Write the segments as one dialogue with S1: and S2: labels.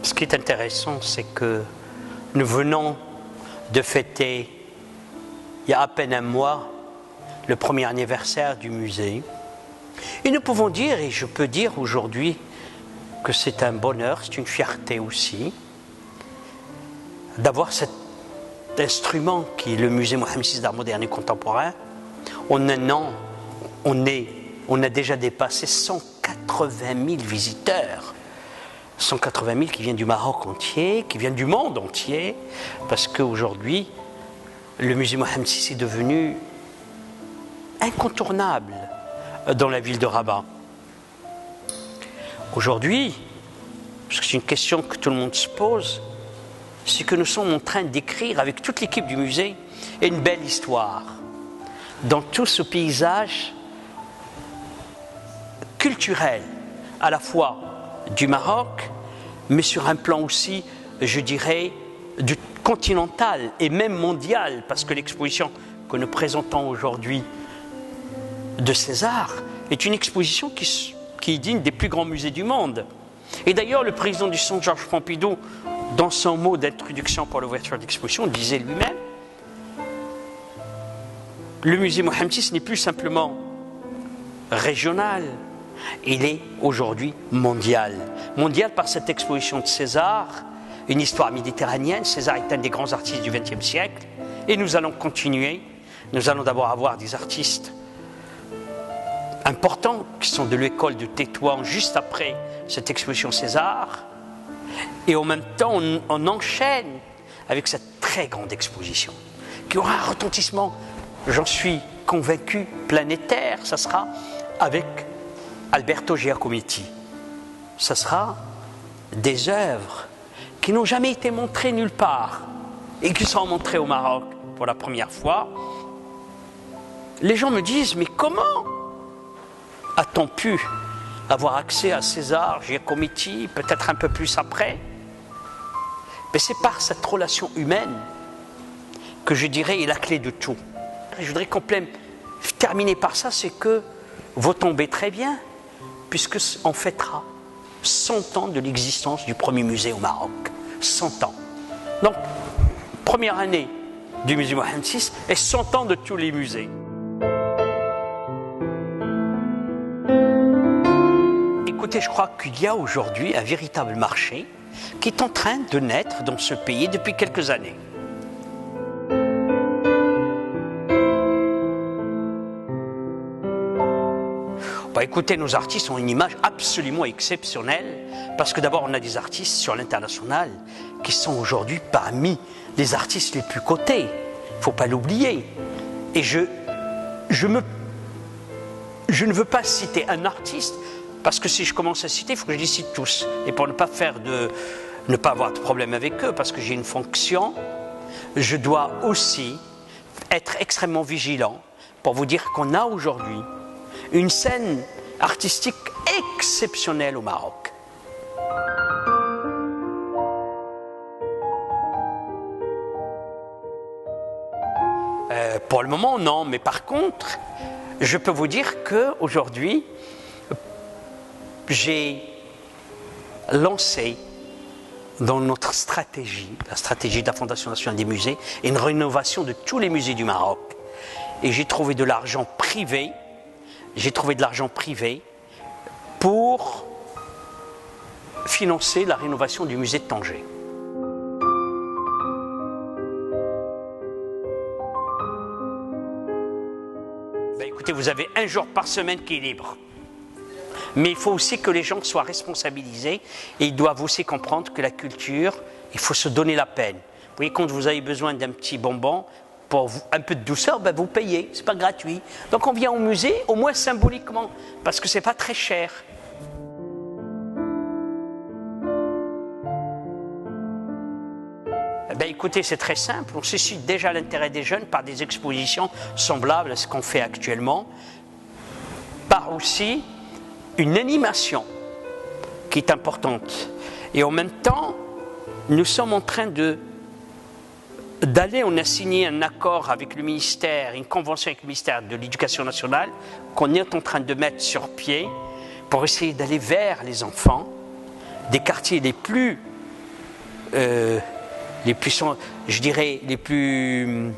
S1: Ce qui est intéressant, c'est que nous venons de fêter, il y a à peine un mois, le premier anniversaire du musée. Et nous pouvons dire, et je peux dire aujourd'hui, que c'est un bonheur, c'est une fierté aussi, d'avoir cet instrument qui est le musée Mohammed VI d'art moderne et contemporain. En un an, on a déjà dépassé 180 000 visiteurs. 180 000 qui viennent du Maroc entier, qui viennent du monde entier, parce qu'aujourd'hui, le musée Mohammed VI est devenu incontournable dans la ville de Rabat. Aujourd'hui, parce que c'est une question que tout le monde se pose, c'est que nous sommes en train d'écrire avec toute l'équipe du musée une belle histoire dans tout ce paysage culturel, à la fois du Maroc, mais sur un plan aussi, je dirais, du continental et même mondial, parce que l'exposition que nous présentons aujourd'hui de César est une exposition qui est digne des plus grands musées du monde. Et d'ailleurs, le président du Centre Georges Pompidou, dans son mot d'introduction pour l'ouverture de l'exposition, disait lui-même: le musée Mohammed VI n'est plus simplement régional, il est aujourd'hui mondial. Mondial par cette exposition de César, une histoire méditerranéenne. César est un des grands artistes du XXe siècle, et nous allons continuer. Nous allons d'abord avoir des artistes importants qui sont de l'école de Tétouan juste après cette exposition César, et en même temps on enchaîne avec cette très grande exposition qui aura un retentissement, j'en suis convaincu, planétaire. Ça sera avec Alberto Giacometti. Ça sera des œuvres qui n'ont jamais été montrées nulle part et qui seront montrées au Maroc pour la première fois. Les gens me disent: mais comment a-t-on pu avoir accès à César, Giacometti, peut-être un peu plus après? Mais c'est par cette relation humaine que je dirais est la clé de tout. Je voudrais terminer par ça, c'est que vous tombez très bien, puisque on fêtera 100 ans de l'existence du premier musée au Maroc. 100 ans. Donc, première année du musée Mohammed VI et 100 ans de tous les musées. Écoutez, je crois qu'il y a aujourd'hui un véritable marché qui est en train de naître dans ce pays depuis quelques années. Écoutez, nos artistes ont une image absolument exceptionnelle, parce que d'abord on a des artistes sur l'international qui sont aujourd'hui parmi les artistes les plus cotés. Il ne faut pas l'oublier. Et je ne veux pas citer un artiste, parce que si je commence à citer, il faut que je les cite tous. Et pour ne pas avoir de problème avec eux, parce que j'ai une fonction, je dois aussi être extrêmement vigilant pour vous dire qu'on a aujourd'hui une scène artistique exceptionnelle au Maroc. Pour le moment, non, mais par contre, je peux vous dire qu'aujourd'hui, j'ai lancé dans notre stratégie, la stratégie de la Fondation nationale des musées, une rénovation de tous les musées du Maroc. Et j'ai trouvé de l'argent privé. Pour financer la rénovation du musée de Tanger. Écoutez, vous avez un jour par semaine qui est libre. Mais il faut aussi que les gens soient responsabilisés, et ils doivent aussi comprendre que la culture, il faut se donner la peine. Vous voyez, quand vous avez besoin d'un petit bonbon, pour un peu de douceur, vous payez, c'est pas gratuit. Donc on vient au musée, au moins symboliquement, parce que c'est pas très cher. Écoutez, c'est très simple, on suscite déjà l'intérêt des jeunes par des expositions semblables à ce qu'on fait actuellement, par aussi une animation qui est importante. Et en même temps, nous sommes en train on a signé un accord avec le ministère, une convention avec le ministère de l'Éducation nationale qu'on est en train de mettre sur pied pour essayer d'aller vers les enfants des quartiers les plus je dirais, les plus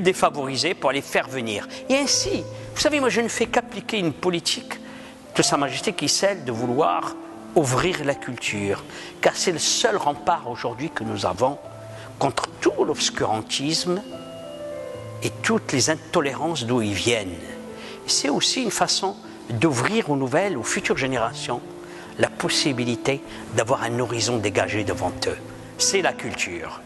S1: défavorisés pour les faire venir. Et ainsi, vous savez, moi je ne fais qu'appliquer une politique de Sa Majesté qui est celle de vouloir ouvrir la culture, car c'est le seul rempart aujourd'hui que nous avons contre tout l'obscurantisme et toutes les intolérances d'où ils viennent. C'est aussi une façon d'ouvrir aux nouvelles, aux futures générations, la possibilité d'avoir un horizon dégagé devant eux. C'est la culture.